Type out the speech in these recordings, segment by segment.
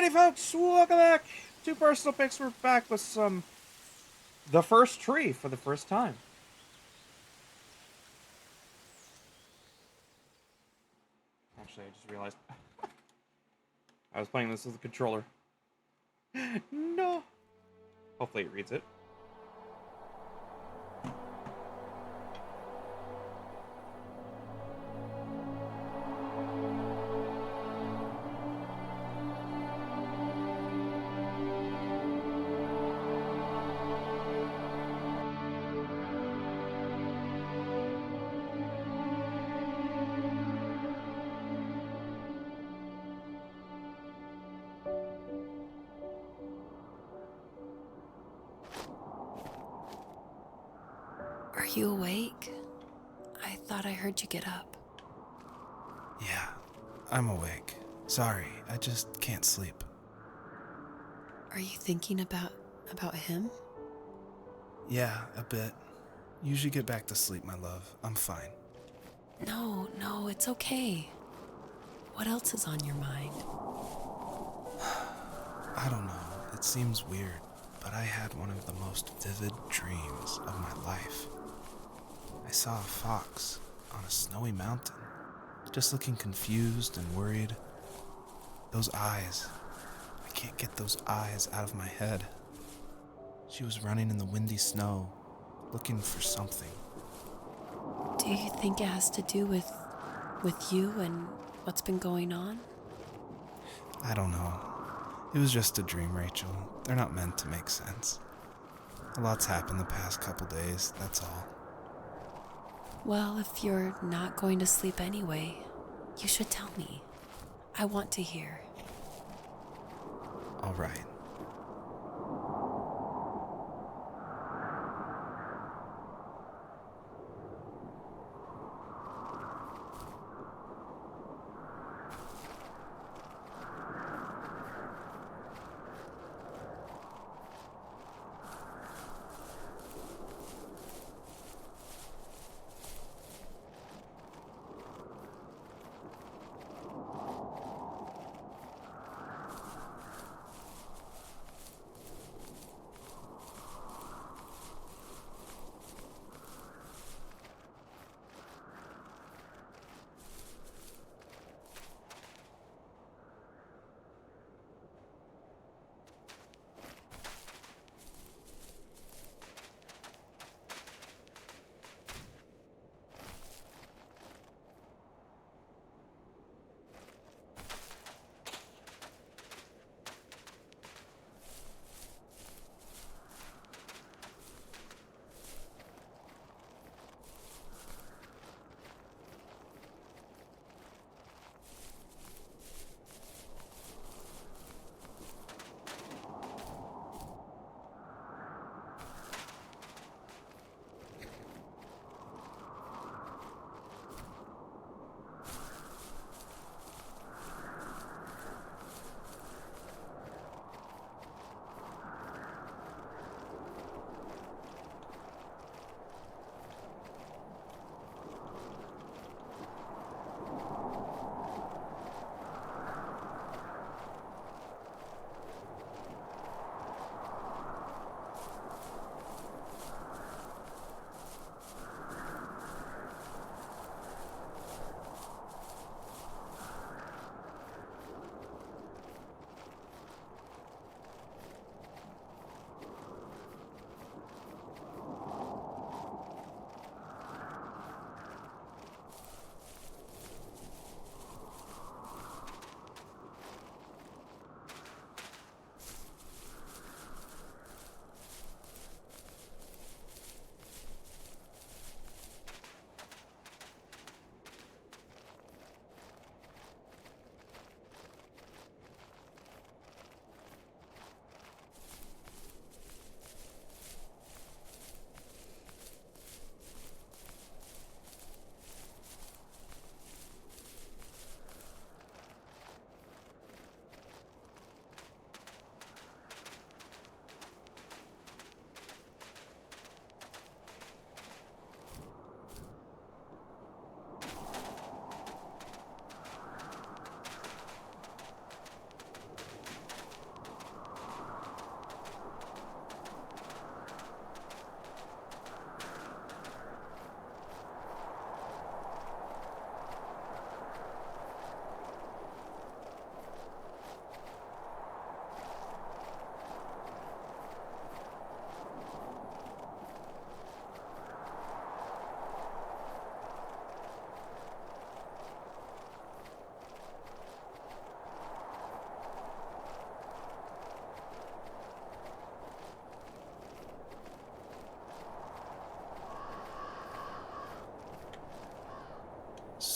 Alrighty, folks, welcome back to Personal Picks. We're back with some The First Tree for the first time. Actually, I just realized I was playing this with a controller. No. Hopefully it reads it. Are you awake? I thought I heard you get up. Yeah, I'm awake. Sorry, I just can't sleep. Are you thinking about him? Yeah, a bit. Usually get back to sleep, my love. I'm fine. No, it's okay. What else is on your mind? I don't know, it seems weird, but I had one of the most vivid dreams of my life. I saw a fox on a snowy mountain, just looking confused and worried. Those eyes. I can't get those eyes out of my head. She was running in the windy snow, looking for something. Do you think it has to do with you and what's been going on? I don't know. It was just a dream, Rachel. They're not meant to make sense. A lot's happened the past couple days, that's all. Well, if you're not going to sleep anyway, you should tell me. I want to hear. All right.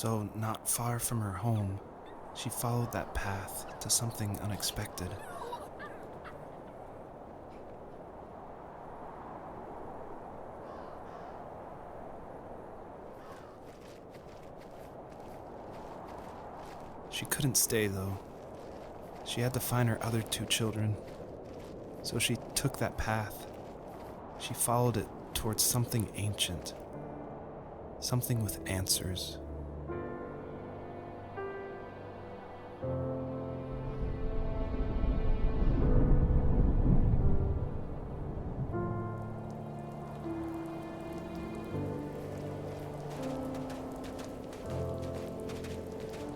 So, not far from her home, she followed that path to something unexpected. She couldn't stay, though. She had to find her other 2 children. So she took that path. She followed it towards something ancient. Something with answers.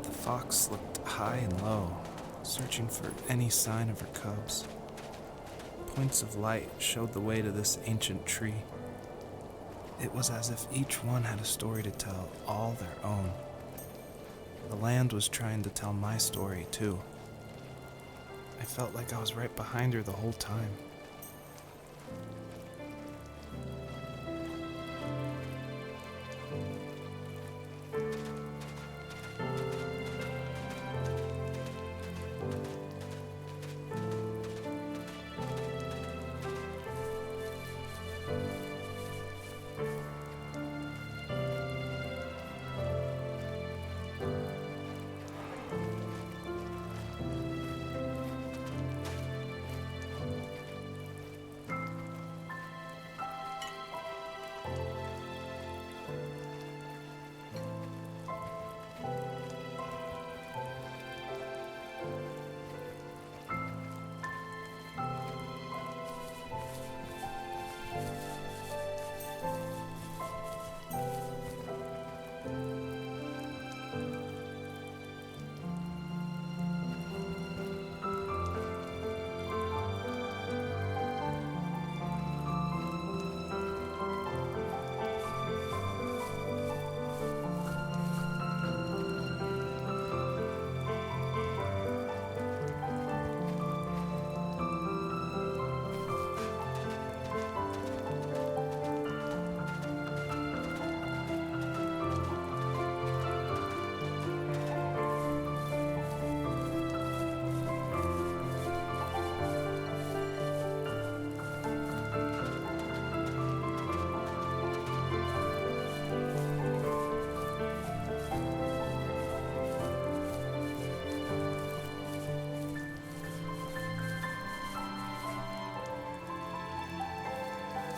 The fox looked high and low, searching for any sign of her cubs. Points of light showed the way to this ancient tree. It was as if each one had a story to tell, all their own. The land was trying to tell my story, too. I felt like I was right behind her the whole time.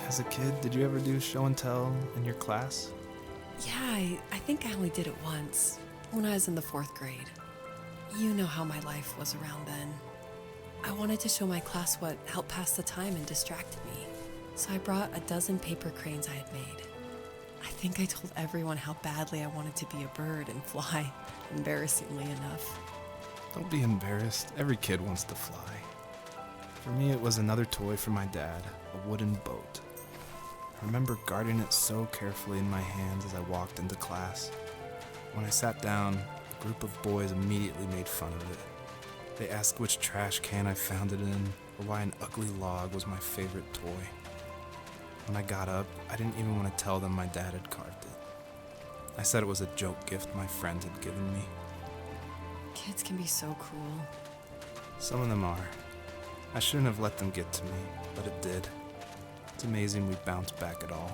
As a kid, did you ever do show and tell in your class? Yeah, I think I only did it once, when I was in the 4th grade. You know how my life was around then. I wanted to show my class what helped pass the time and distracted me, so I brought a dozen paper cranes I had made. I think I told everyone how badly I wanted to be a bird and fly, embarrassingly enough. Don't be embarrassed. Every kid wants to fly. For me, it was another toy from my dad, a wooden boat. I remember guarding it so carefully in my hands as I walked into class. When I sat down, a group of boys immediately made fun of it. They asked which trash can I found it in, or why an ugly log was my favorite toy. When I got up, I didn't even want to tell them my dad had carved it. I said it was a joke gift my friend had given me. Kids can be so cruel. Some of them are. I shouldn't have let them get to me, but it did. It's amazing we bounced back at all.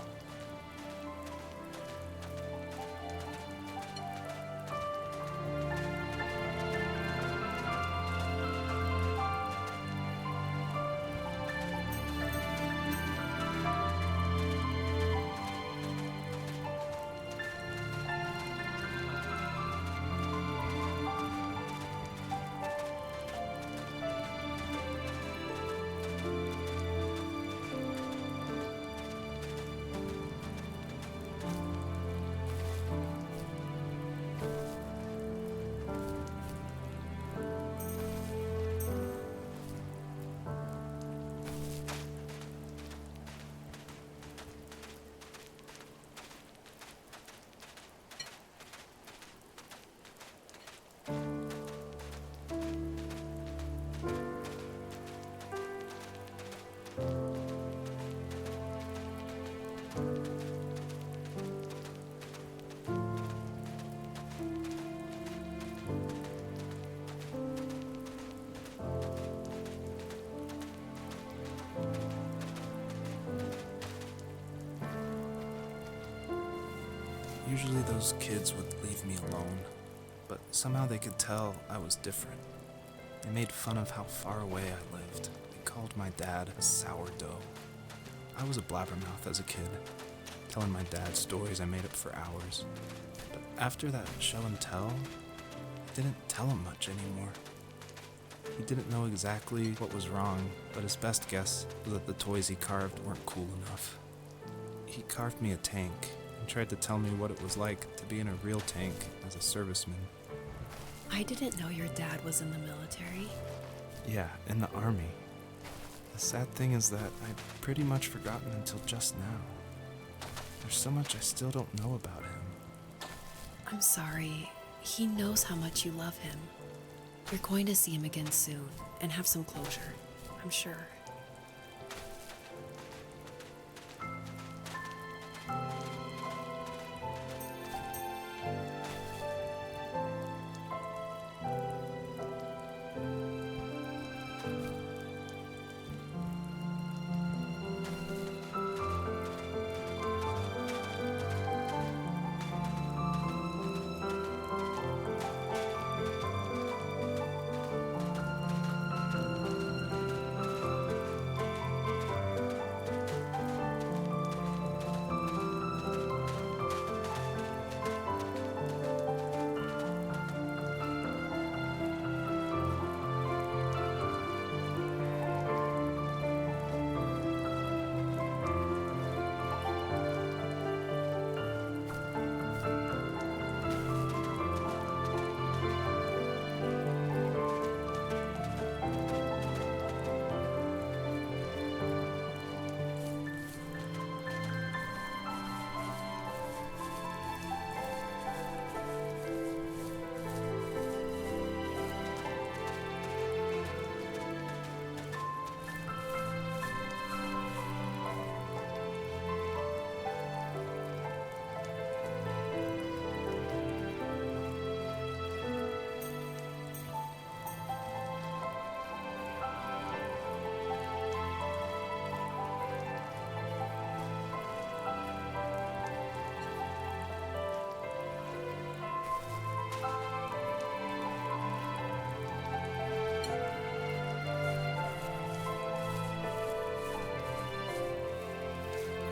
Usually those kids would leave me alone, but somehow they could tell I was different. They made fun of how far away I lived. They called my dad a sourdough. I was a blabbermouth as a kid, telling my dad stories I made up for hours. But after that show and tell, I didn't tell him much anymore. He didn't know exactly what was wrong, but his best guess was that the toys he carved weren't cool enough. He carved me a tank and tried to tell me what it was like to be in a real tank as a serviceman. I didn't know your dad was in the military. Yeah, in the army. The sad thing is that I'd pretty much forgotten until just now. There's so much I still don't know about him. I'm sorry. He knows how much you love him. You're going to see him again soon and have some closure, I'm sure.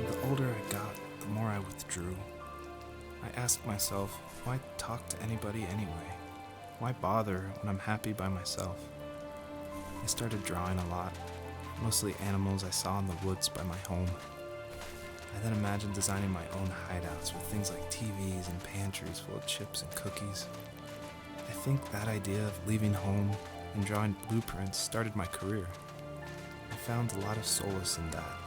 The older I got, the more I withdrew. I asked myself, why talk to anybody anyway? Why bother when I'm happy by myself? I started drawing a lot, mostly animals I saw in the woods by my home. I then imagined designing my own hideouts with things like TVs and pantries full of chips and cookies. I think that idea of leaving home and drawing blueprints started my career. I found a lot of solace in that.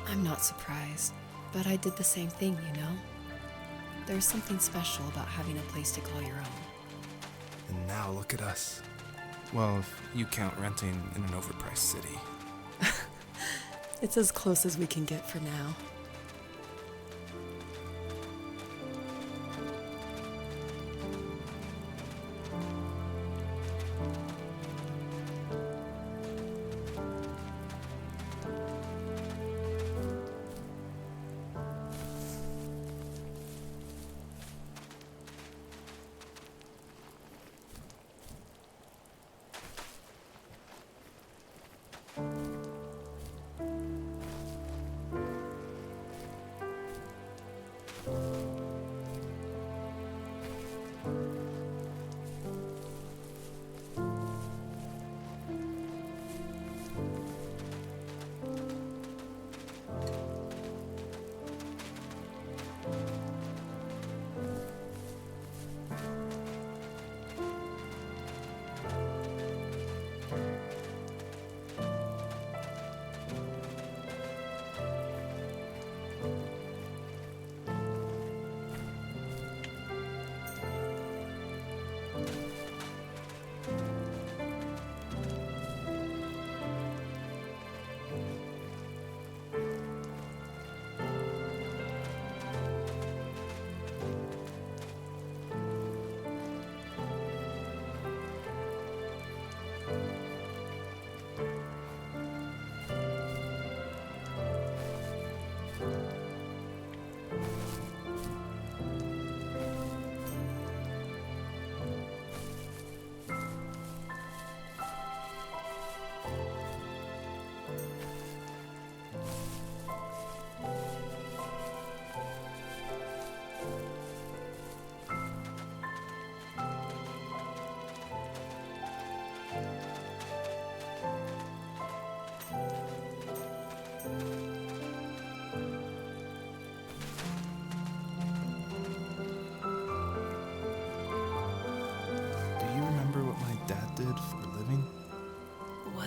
I'm not surprised, but I did the same thing, you know? There's something special about having a place to call your own. And now look at us. Well, if you count renting in an overpriced city. It's as close as we can get for now.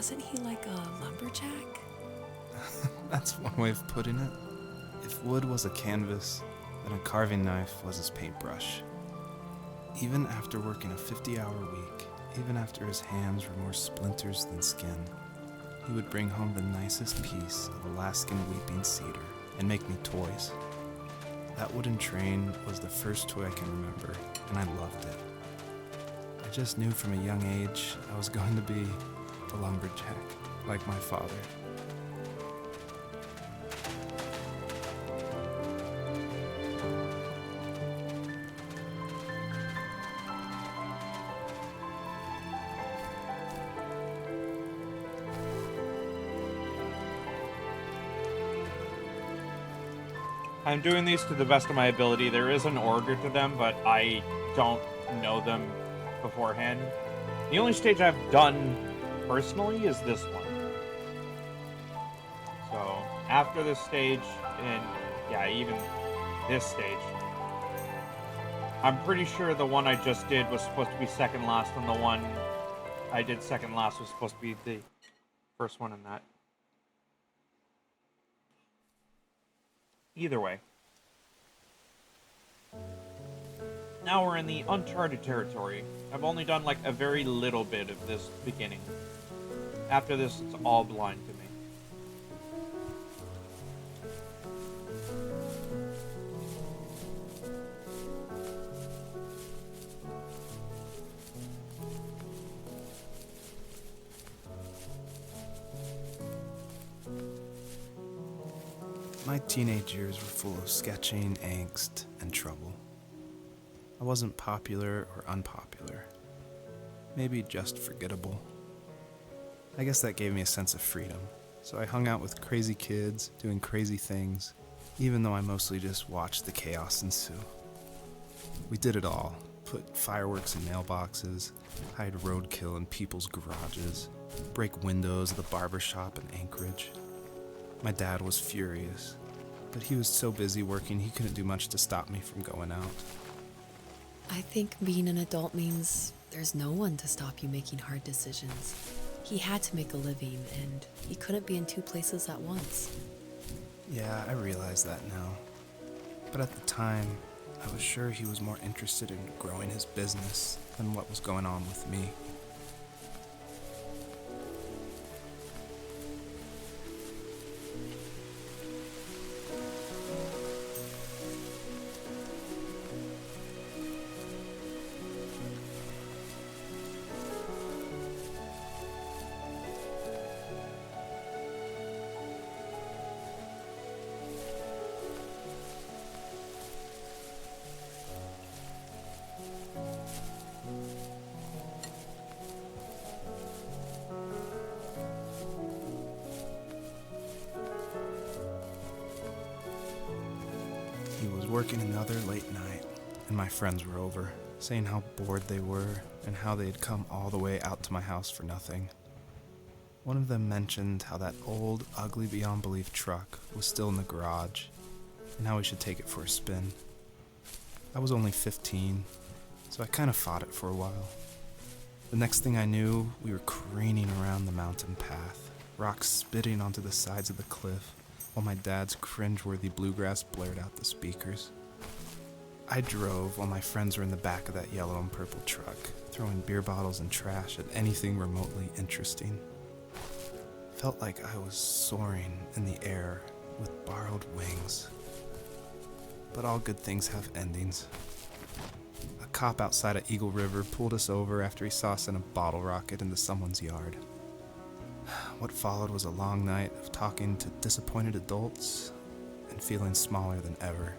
wasn't he like a lumberjack? That's one way of putting it. If wood was a canvas, then a carving knife was his paintbrush. Even after working a 50-hour week, even after his hands were more splinters than skin, he would bring home the nicest piece of Alaskan weeping cedar and make me toys. That wooden train was the first toy I can remember, and I loved it. I just knew from a young age I was going to be a lumberjack, like my father. I'm doing these to the best of my ability. There is an order to them, but I don't know them beforehand. The only stage I've done personally is this one. So, after this stage, and yeah, even this stage, I'm pretty sure the one I just did was supposed to be second last, and the one I did second last was supposed to be the first one in that. Either way. Now we're in the uncharted territory. I've only done like a very little bit of this beginning. After this, it's all blind to me. My teenage years were full of sketching, angst, and trouble. I wasn't popular or unpopular. Maybe just forgettable. I guess that gave me a sense of freedom, so I hung out with crazy kids, doing crazy things, even though I mostly just watched the chaos ensue. We did it all. Put fireworks in mailboxes, hide roadkill in people's garages, break windows of the barber shop in Anchorage. My dad was furious, but he was so busy working he couldn't do much to stop me from going out. I think being an adult means there's no one to stop you making hard decisions. He had to make a living, and he couldn't be in two places at once. Yeah, I realize that now. But at the time, I was sure he was more interested in growing his business than what was going on with me. He was working another late night, and my friends were over, saying how bored they were and how they had come all the way out to my house for nothing. One of them mentioned how that old, ugly beyond belief truck was still in the garage, and how we should take it for a spin. I was only 15, so I kind of fought it for a while. The next thing I knew, we were careening around the mountain path, rocks spitting onto the sides of the cliff, while my dad's cringeworthy bluegrass blared out the speakers. I drove while my friends were in the back of that yellow and purple truck, throwing beer bottles and trash at anything remotely interesting. Felt like I was soaring in the air with borrowed wings. But all good things have endings. A cop outside of Eagle River pulled us over after he saw us in a bottle rocket into someone's yard. What followed was a long night of talking to disappointed adults and feeling smaller than ever.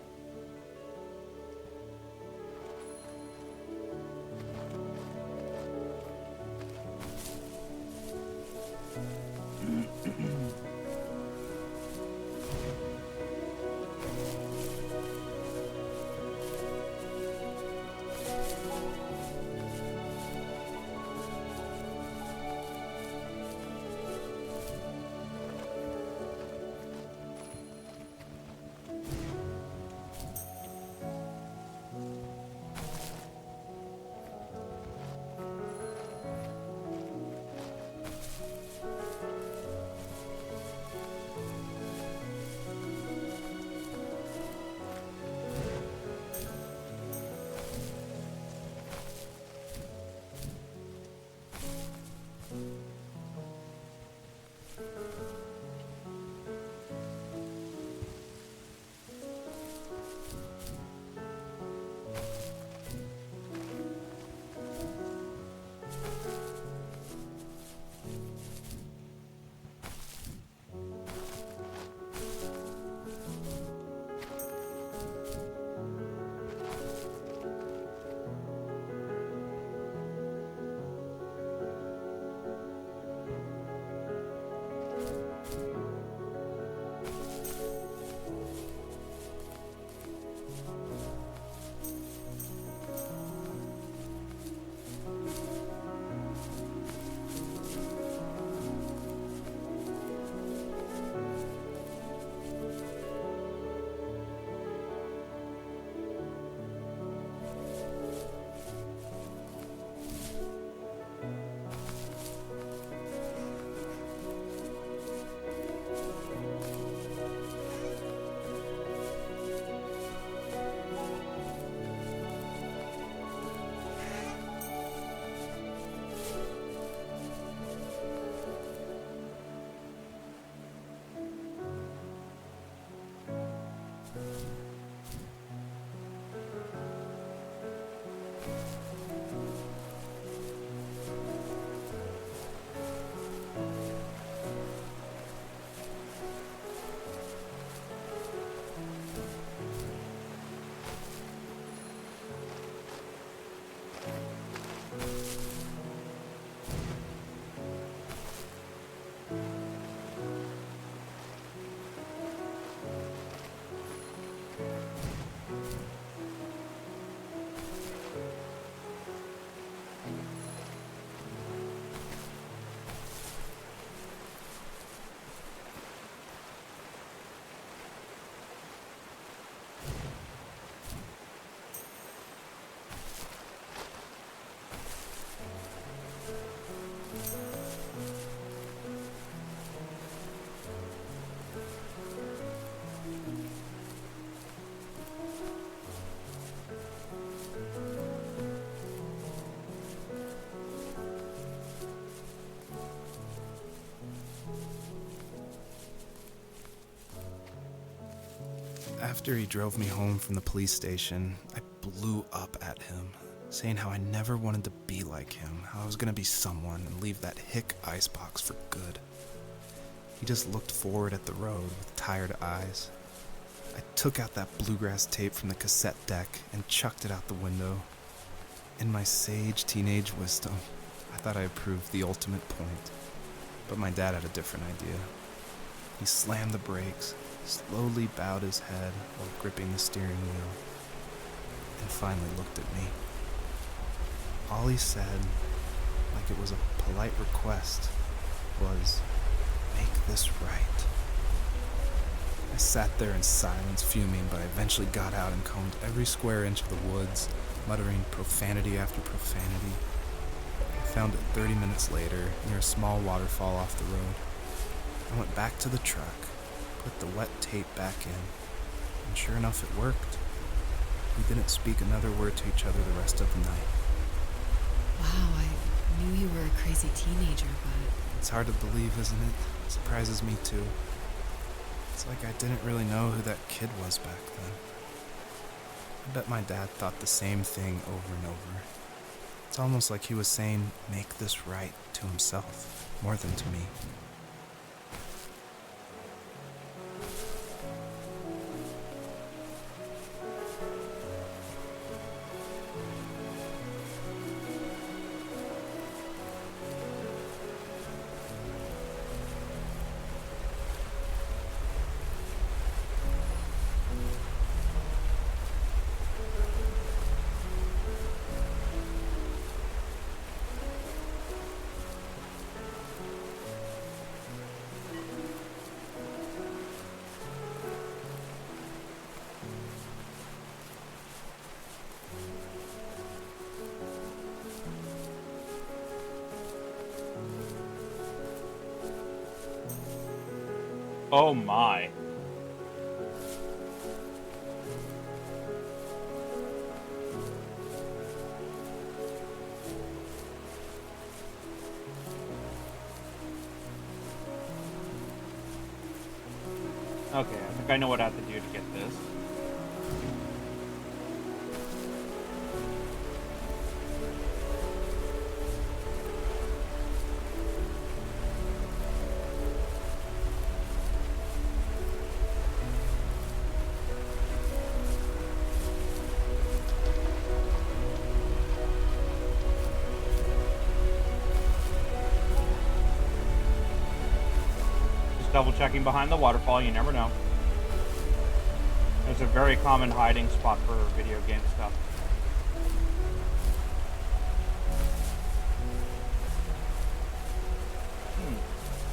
After he drove me home from the police station, I blew up at him, saying how I never wanted to be like him, how I was going to be someone and leave that hick icebox for good. He just looked forward at the road with tired eyes. I took out that bluegrass tape from the cassette deck and chucked it out the window. In my sage teenage wisdom, I thought I had proved the ultimate point, but my dad had a different idea. He slammed the brakes, slowly bowed his head while gripping the steering wheel, and finally looked at me. All he said, like it was a polite request, was, "Make this right." I sat there in silence, fuming, but I eventually got out and combed every square inch of the woods, muttering profanity after profanity. I found it 30 minutes later, near a small waterfall off the road. I went back to the truck, put the wet tape back in, and sure enough it worked. We didn't speak another word to each other the rest of the night. Wow, I knew you were a crazy teenager, but... It's hard to believe, isn't it? It surprises me too. It's like I didn't really know who that kid was back then. I bet my dad thought the same thing over and over. It's almost like he was saying, "Make this right," to himself, more than to me. Oh my. Okay, I think I know what I have to do to get this. Double checking behind the waterfall, you never know. It's a very common hiding spot for video game stuff.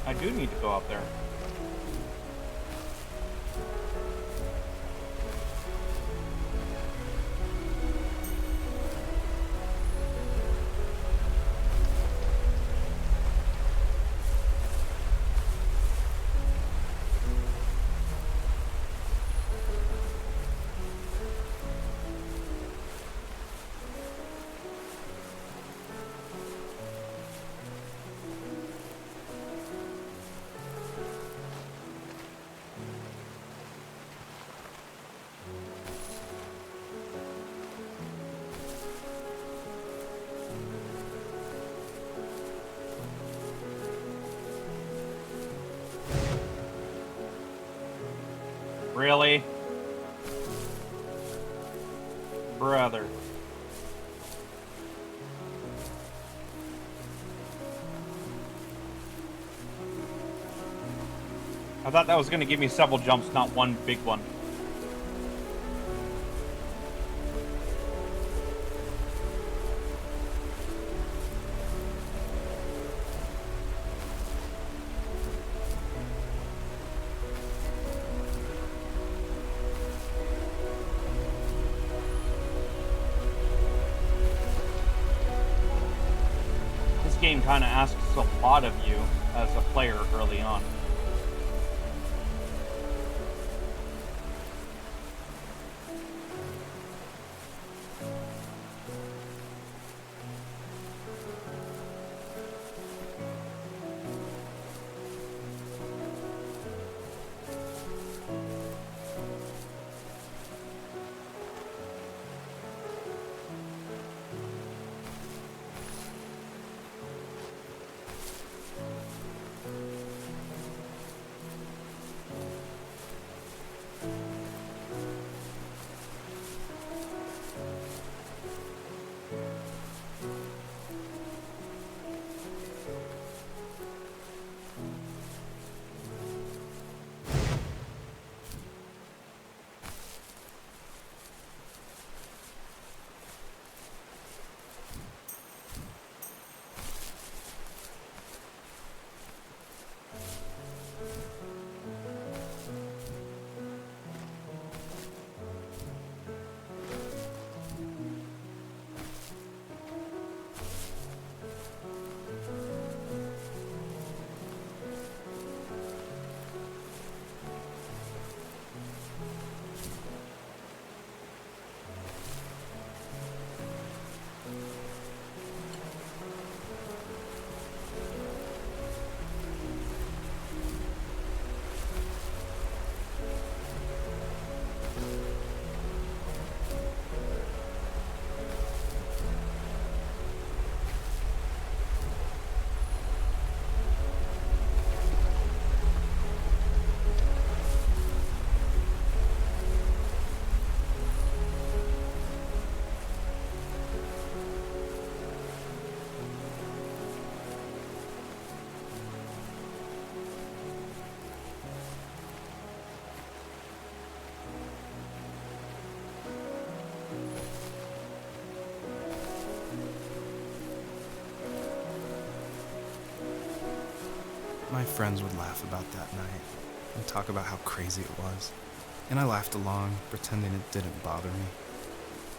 I do need to go up there. Really? Brother. I thought that was going to give me several jumps, not one big one. Game kind of asks a lot of you as a player early on. My friends would laugh about that night and talk about how crazy it was, and I laughed along, pretending it didn't bother me.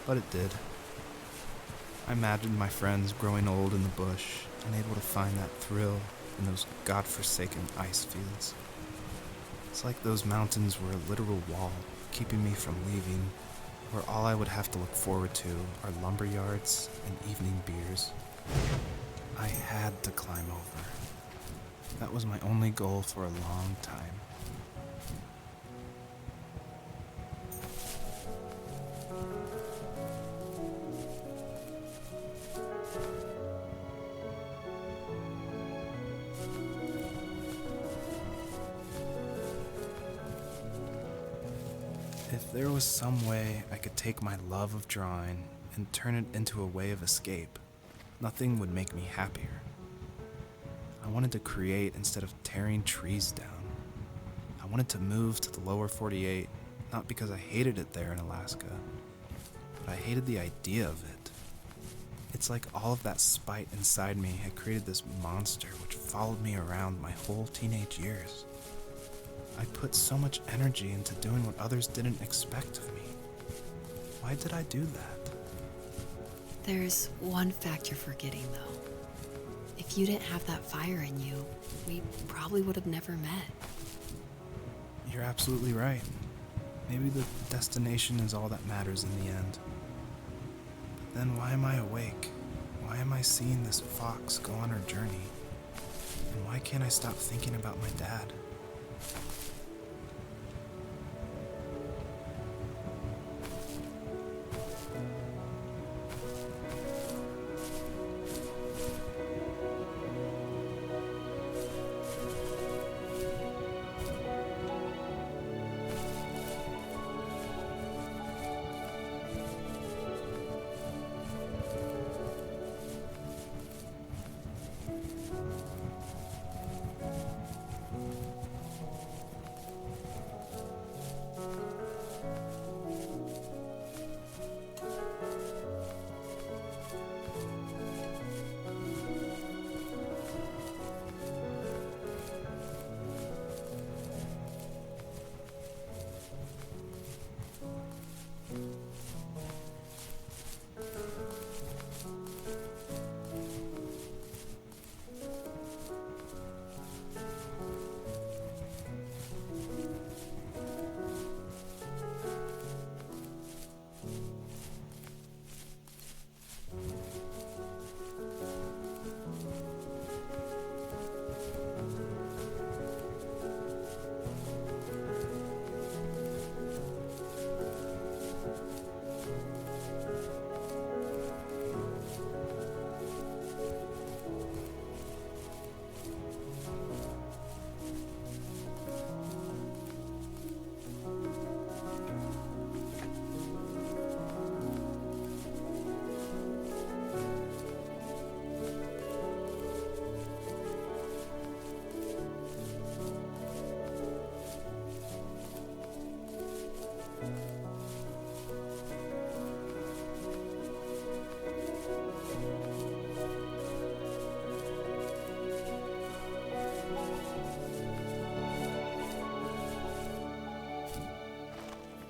But it did. I imagined my friends growing old in the bush and able to find that thrill in those godforsaken ice fields. It's like those mountains were a literal wall keeping me from leaving, where all I would have to look forward to are lumber yards and evening beers. I had to climb over. That was my only goal for a long time. If there was some way I could take my love of drawing and turn it into a way of escape, nothing would make me happier. I wanted to create instead of tearing trees down. I wanted to move to the lower 48, not because I hated it there in Alaska, but I hated the idea of it. It's like all of that spite inside me had created this monster which followed me around my whole teenage years. I put so much energy into doing what others didn't expect of me. Why did I do that? There's one fact you're forgetting, though. If you didn't have that fire in you, we probably would have never met. You're absolutely right. Maybe the destination is all that matters in the end. But then why am I awake? Why am I seeing this fox go on her journey? And why can't I stop thinking about my dad?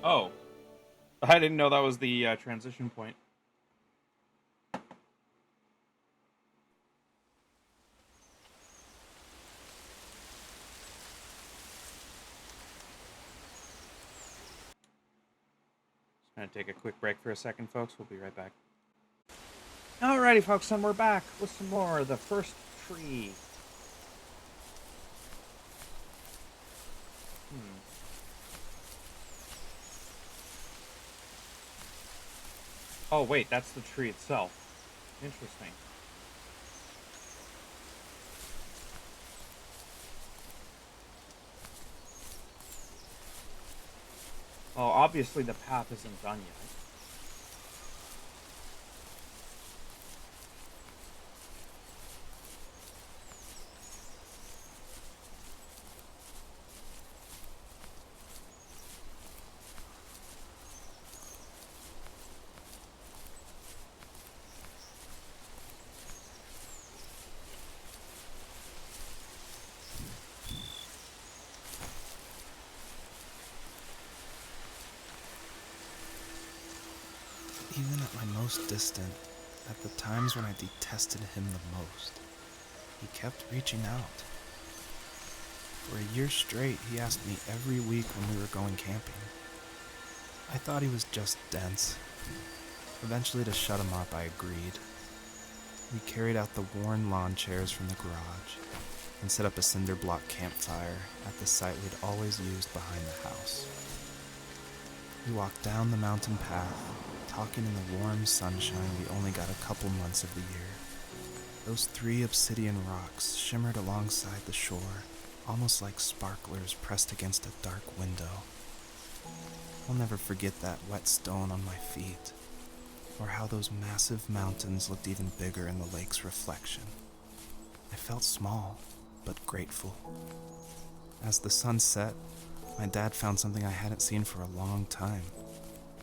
Oh, I didn't know that was the transition point. Just gonna take a quick break for a second, folks. We'll be right back. Alrighty, folks, and we're back with some more. The first tree. Oh, wait, that's the tree itself. Interesting. Oh, obviously the path isn't done yet. almost distant, at the times when I detested him the most, he kept reaching out. For a year straight, he asked me every week when we were going camping. I thought he was just dense. Eventually, to shut him up, I agreed. We carried out the worn lawn chairs from the garage and set up a cinder block campfire at the site we'd always used behind the house. We walked down the mountain path, talking in the warm sunshine we only got a couple months of the year. Those 3 obsidian rocks shimmered alongside the shore, almost like sparklers pressed against a dark window. I'll never forget that wet stone on my feet, or how those massive mountains looked even bigger in the lake's reflection. I felt small, but grateful. As the sun set, my dad found something I hadn't seen for a long time.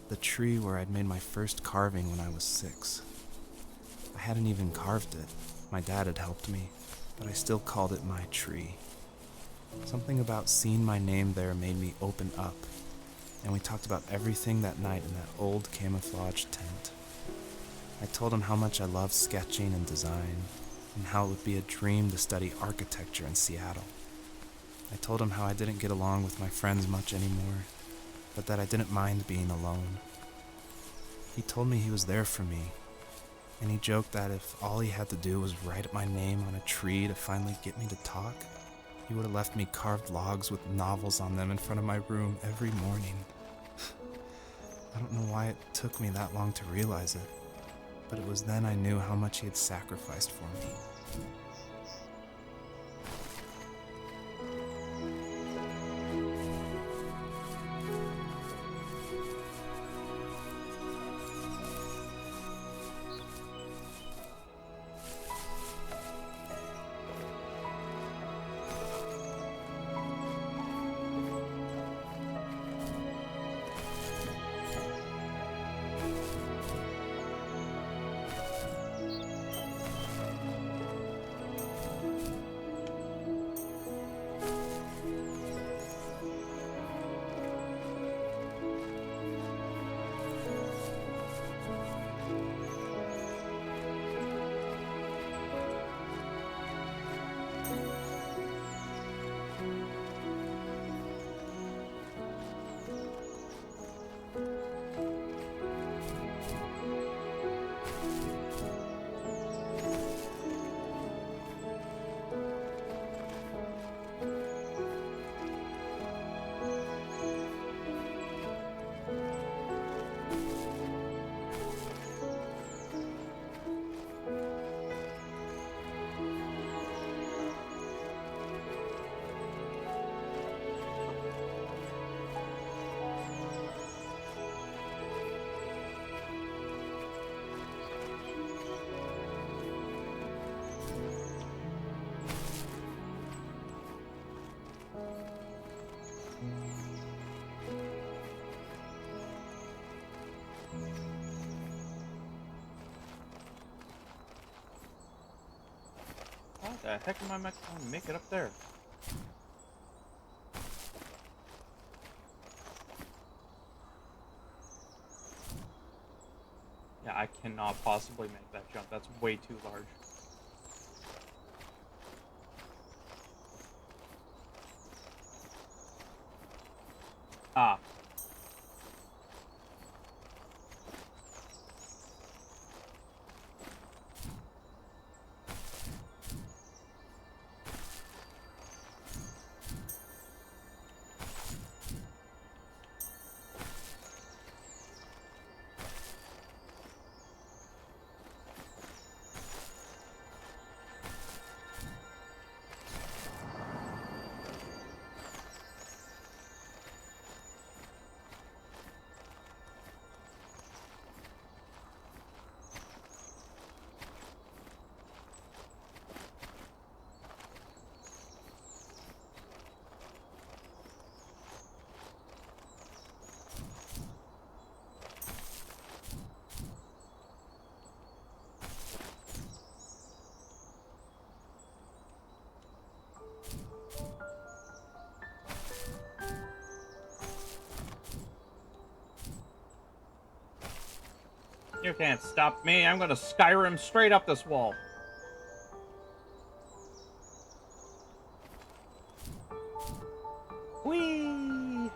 The tree where I'd made my first carving when I was 6. I hadn't even carved it. My dad had helped me, but I still called it my tree. Something about seeing my name there made me open up, and we talked about everything that night in that old camouflage tent. I told him how much I loved sketching and design, and how it would be a dream to study architecture in Seattle. I told him how I didn't get along with my friends much anymore, but that I didn't mind being alone. He told me he was there for me, and he joked that if all he had to do was write my name on a tree to finally get me to talk, he would have left me carved logs with novels on them in front of my room every morning. I don't know why it took me that long to realize it, but it was then I knew how much he had sacrificed for me. How the heck am I going to make it up there? Yeah, I cannot possibly make that jump. That's way too large. Ah. You can't stop me. I'm gonna Skyrim straight up this wall. Whee!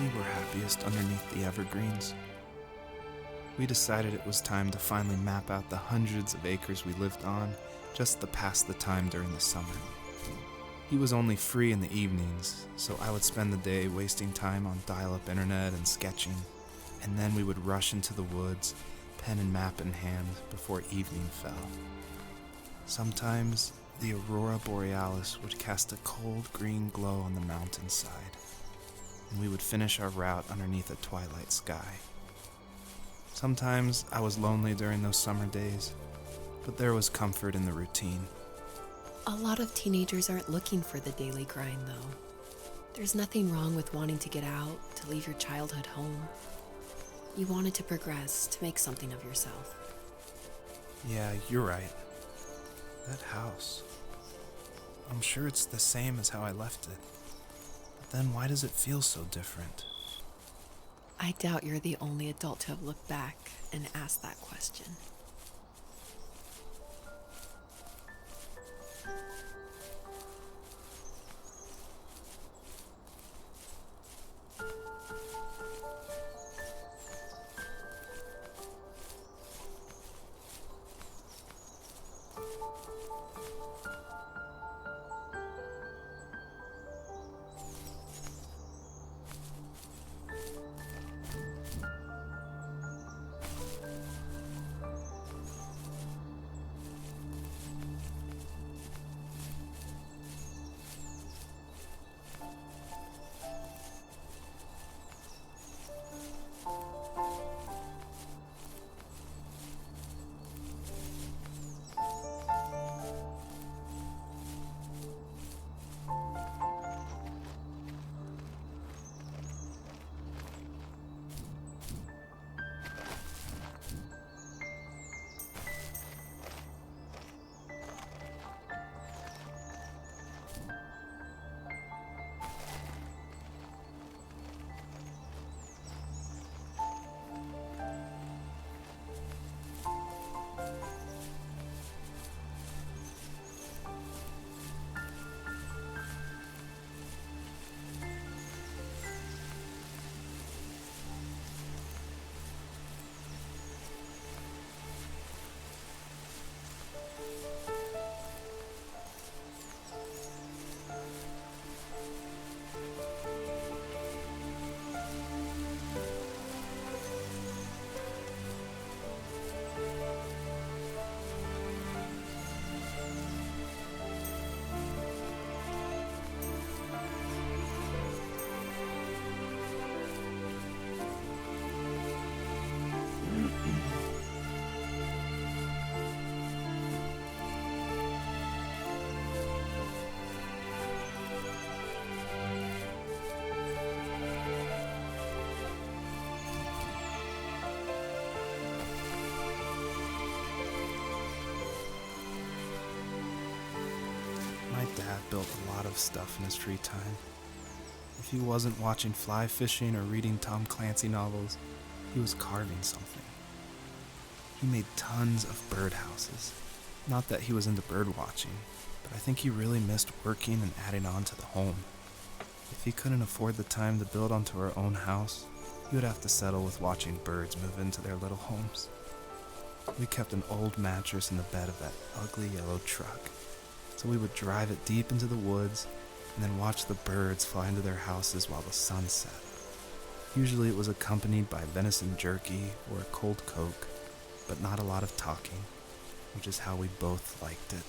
We were happiest underneath the evergreens. We decided it was time to finally map out the hundreds of acres we lived on just to pass the time during the summer. He was only free in the evenings, so I would spend the day wasting time on dial-up internet and sketching, and then we would rush into the woods, pen and map in hand, before evening fell. Sometimes, the aurora borealis would cast a cold green glow on the mountainside, and we would finish our route underneath a twilight sky. Sometimes I was lonely during those summer days, but there was comfort in the routine. A lot of teenagers aren't looking for the daily grind, though. There's nothing wrong with wanting to get out, to leave your childhood home. You wanted to progress, to make something of yourself. Yeah, you're right. That house. I'm sure it's the same as how I left it. But then why does it feel so different? I doubt you're the only adult to have looked back and asked that question. built a lot of stuff in his free time. If he wasn't watching fly fishing or reading Tom Clancy novels, he was carving something. He made tons of birdhouses. Not that he was into bird watching, but I think he really missed working and adding on to the home. If he couldn't afford the time to build onto our own house, he would have to settle with watching birds move into their little homes. We kept an old mattress in the bed of that ugly yellow truck, so we would drive it deep into the woods and then watch the birds fly into their houses while the sun set. Usually it was accompanied by venison jerky or a cold Coke, but not a lot of talking, which is how we both liked it.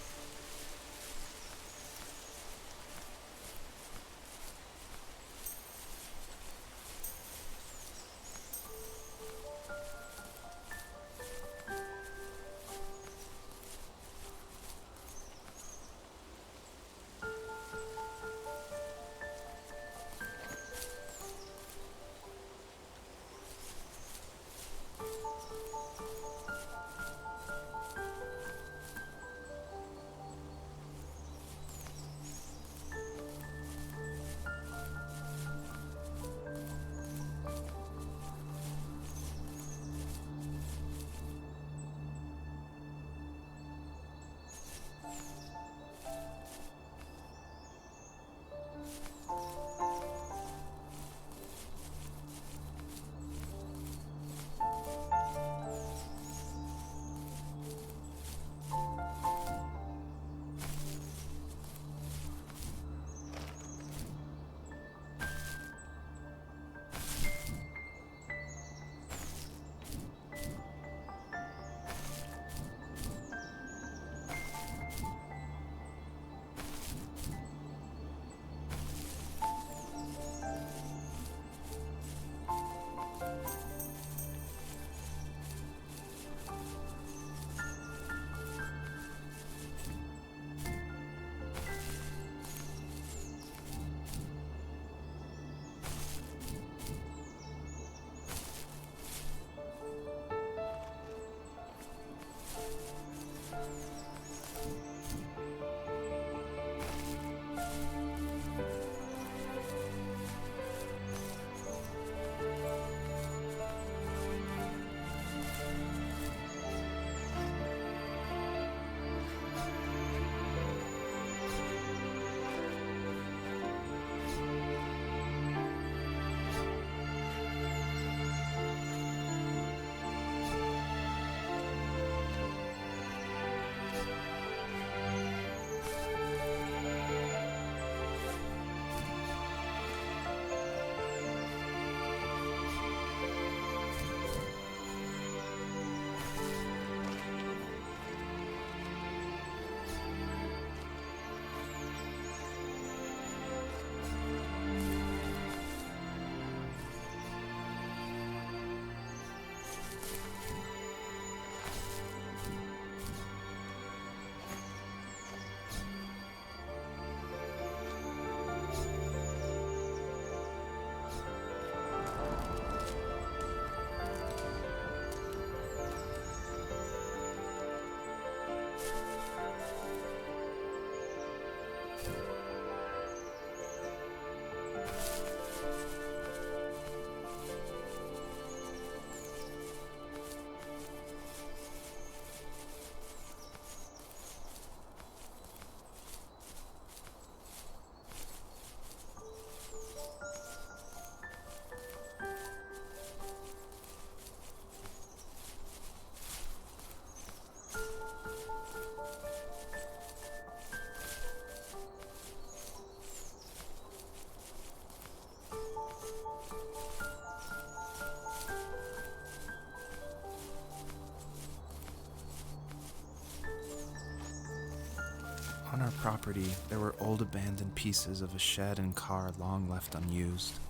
On our property, there were old abandoned pieces of a shed and car long left unused.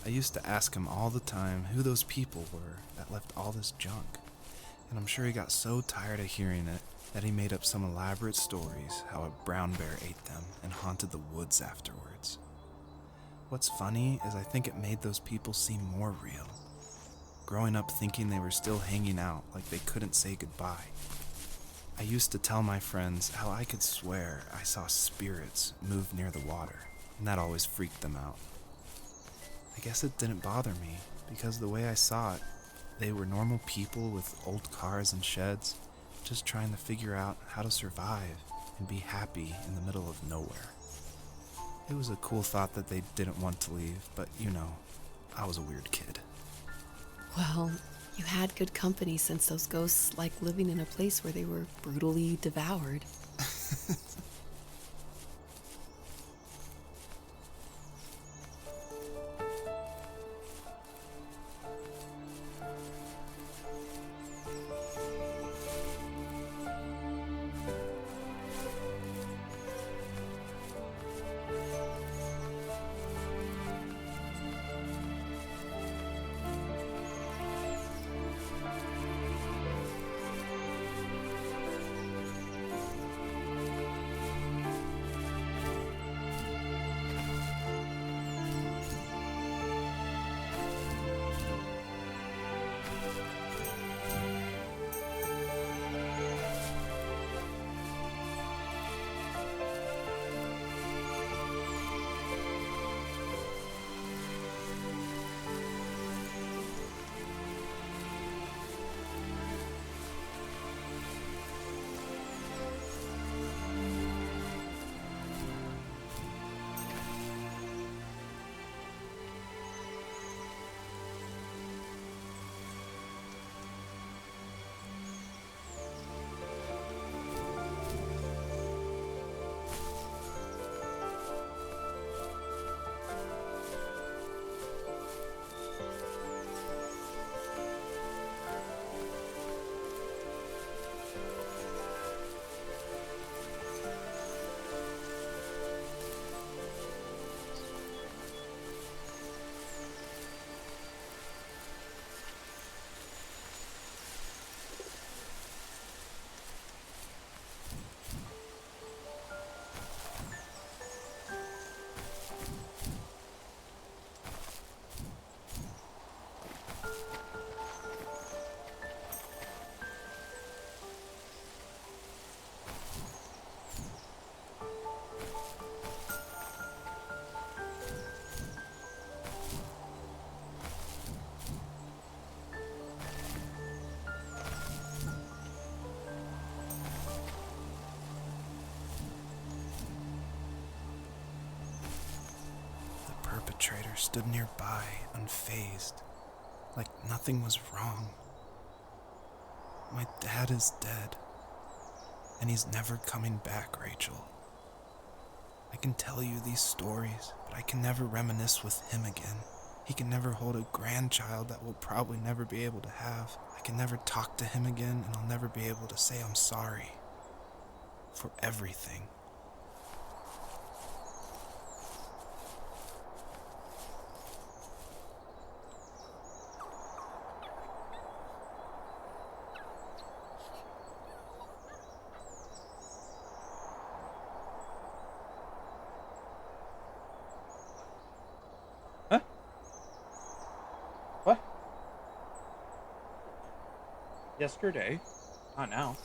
I used to ask him all the time who those people were that left all this junk, and I'm sure he got so tired of hearing it that he made up some elaborate stories how a brown bear ate them and haunted the woods afterwards. What's funny is I think it made those people seem more real. Growing up thinking they were still hanging out like they couldn't say goodbye. I used to tell my friends how I could swear I saw spirits move near the water, and that always freaked them out. I guess it didn't bother me, because the way I saw it, they were normal people with old cars and sheds, just trying to figure out how to survive and be happy in the middle of nowhere. It was a cool thought that they didn't want to leave, but I was a weird kid. Well, you had good company since those ghosts like living in a place where they were brutally devoured. The perpetrator stood nearby, unfazed, like nothing was wrong. My dad is dead, and he's never coming back, Rachel. I can tell you these stories, but I can never reminisce with him again. He can never hold a grandchild that we'll probably never be able to have. I can never talk to him again, and I'll never be able to say I'm sorry for everything. Huh? What? Yesterday? Not now.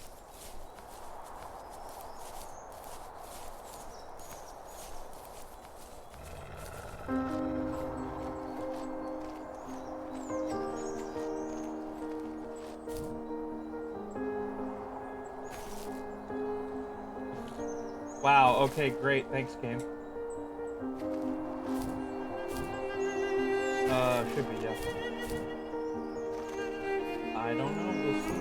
Wow, okay, great. Thanks, game. Should be, yeah. I don't know, we'll see.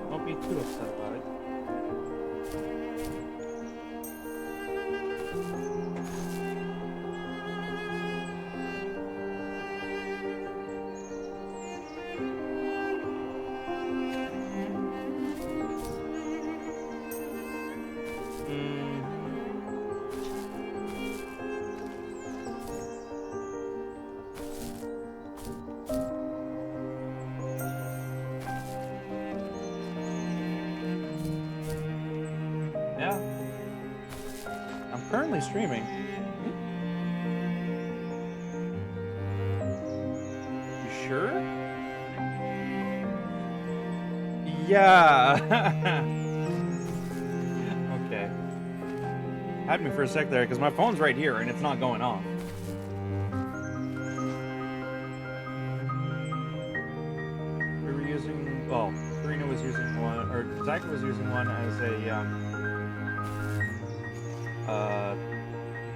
Don't be too upset about it. Yeah. I'm currently streaming. Yeah. Okay. Had me for a sec there because my phone's right here and it's not going off. We were using, well, Karina was using one, or Zach was using one as a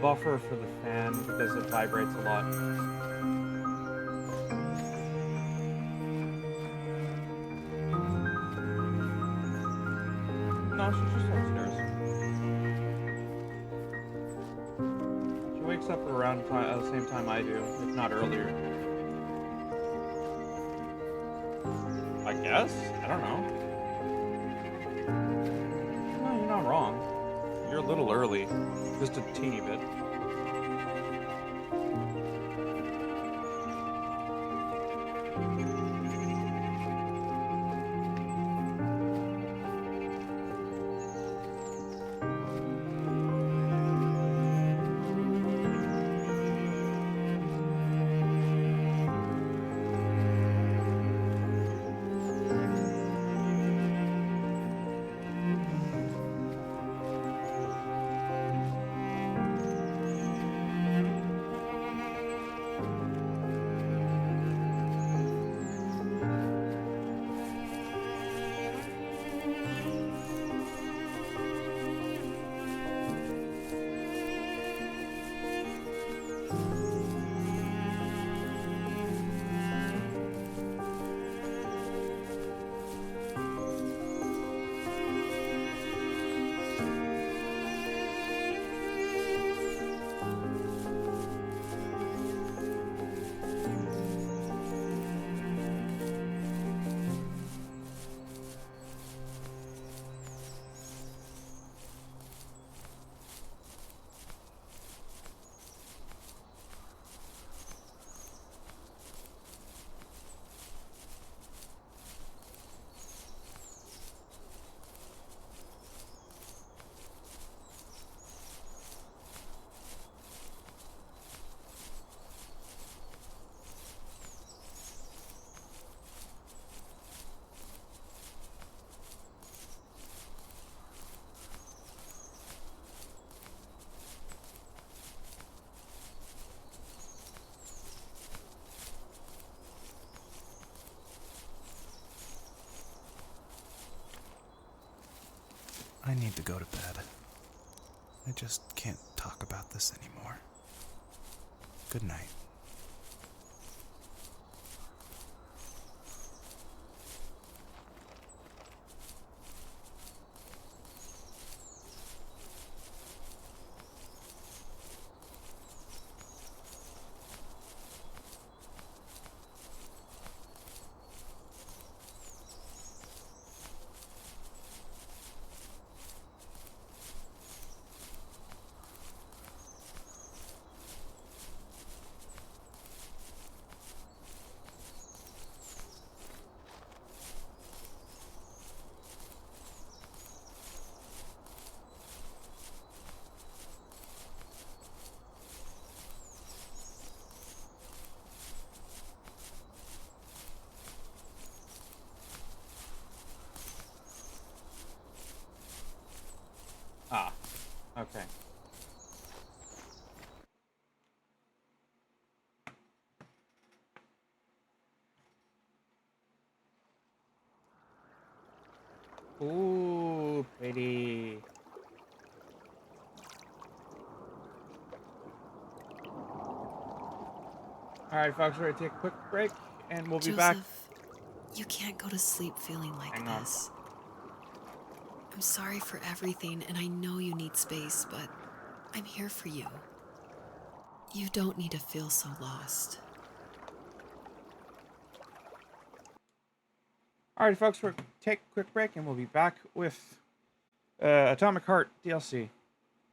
buffer for the fan because it vibrates a lot. No, she's just upstairs. She wakes up around the same time I do, if not earlier. I guess? I don't know. No, you're not wrong. You're a little early. Just a teeny bit. I need to go to bed. I just can't talk about this anymore. Good night. Ah, okay. Ooh, pretty. Alright, folks, we're gonna take a quick break, and we'll be back. Joseph, you can't go to sleep feeling like Hang on. this. I'm sorry for everything, and I know you need space, but I'm here for you. You don't need to feel so lost. Alright, folks, we're gonna take a quick break, and we'll be back with Atomic Heart DLC.